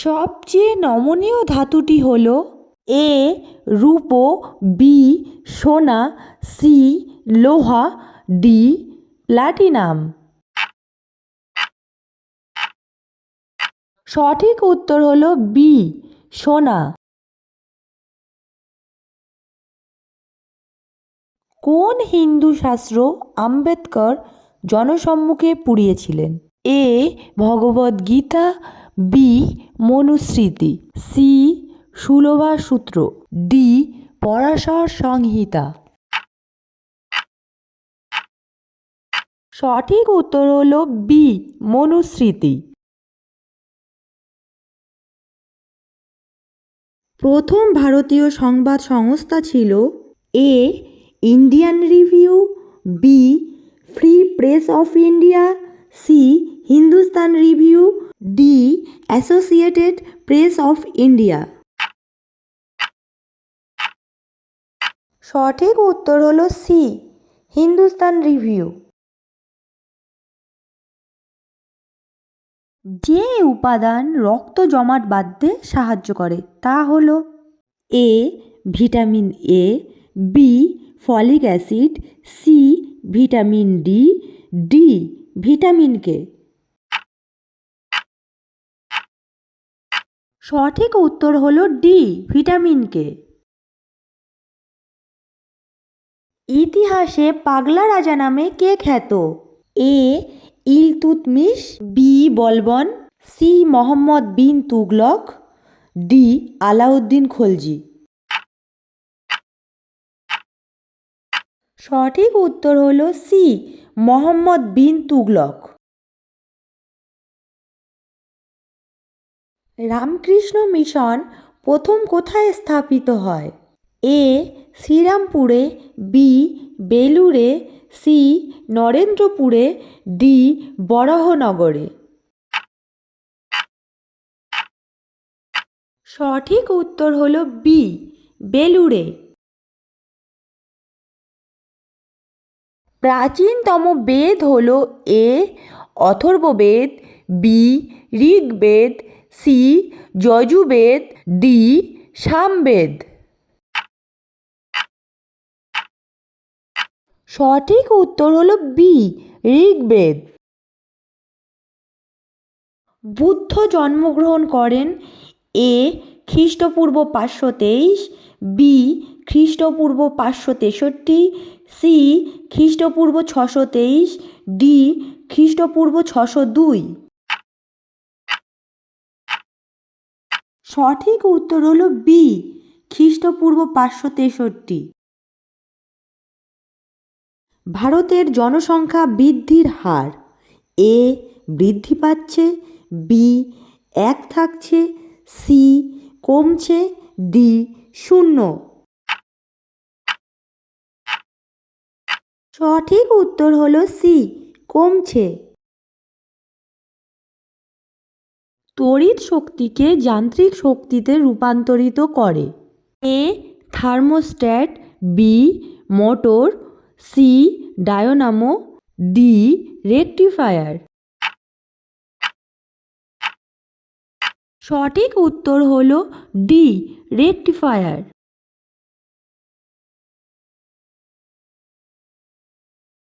সবচেয়ে নমনীয় ধাতুটি হল এ রূপো, বি সোনা, সি লোহা, ডি প্লাটিনাম। সঠিক উত্তর হল বি সোনা। কোন হিন্দু শাস্ত্র আম্বেদকর জনসম্মুখে পুড়িয়েছিলেন? এ ভগবদ্ গীতা, বি মনুস্মৃতি, সি সুলভা সূত্র, ডি পরাশর সংহিতা। সঠিক উত্তর হল বি মনুস্মৃতি। প্রথম ভারতীয় সংবাদ সংস্থা ছিল A Indian Review, B Free Press of India, C Hindustan Review, D Associated Press of India. সঠিক উত্তর হল সি হিন্দুস্তান রিভিউ। যে উপাদান রক্ত জমাট বাঁধতে সাহায্য করে তা হল A vitamin A, B folic acid, C vitamin D, D vitamin K. সঠিক উত্তর হল ডি ভিটামিন কে। ইতিহাসে পাগলা রাজা নামে কে খ্যাত? A Iltutmish, B Balban, C Mohammad bin Tughlaq, D Alauddin Khalji. সঠিক উত্তর হল সি মোহাম্মদ বিন তুগলক। রামকৃষ্ণ মিশন প্রথম কোথায় স্থাপিত হয়? এ শ্রীরামপুরে, বি বেলুড়ে, সি নরেন্দ্রপুরে, ডি বরাহনগরে। সঠিক উত্তর হল বি বেলুড়ে। প্রাচীনতম বেদ হল A Atharvaveda, B Rigveda, C Yajurveda, D Samaveda. সঠিক উত্তর হল বি ঋগ্বেদ। বুদ্ধ জন্মগ্রহণ করেন এ খ্রিস্টপূর্ব 523, বি খ্রিস্টপূর্ব 563, সি খ্রিস্টপূর্ব 623, ডি খ্রিস্টপূর্ব 602। সঠিক উত্তর হল বি খ্রিস্টপূর্ব 563। ভারতের জনসংখ্যা বৃদ্ধির হার এ বৃদ্ধি পাচ্ছে, বি 1 থাকছে, সি কমছে, ডি 0। সঠিক উত্তর হল সি কমছে। তড়িৎ শক্তিকে যান্ত্রিক শক্তিতে রূপান্তরিত করে A thermostat, B motor, C dynamo, D rectifier. সঠিক উত্তর হল ডি রেকটিফায়ার।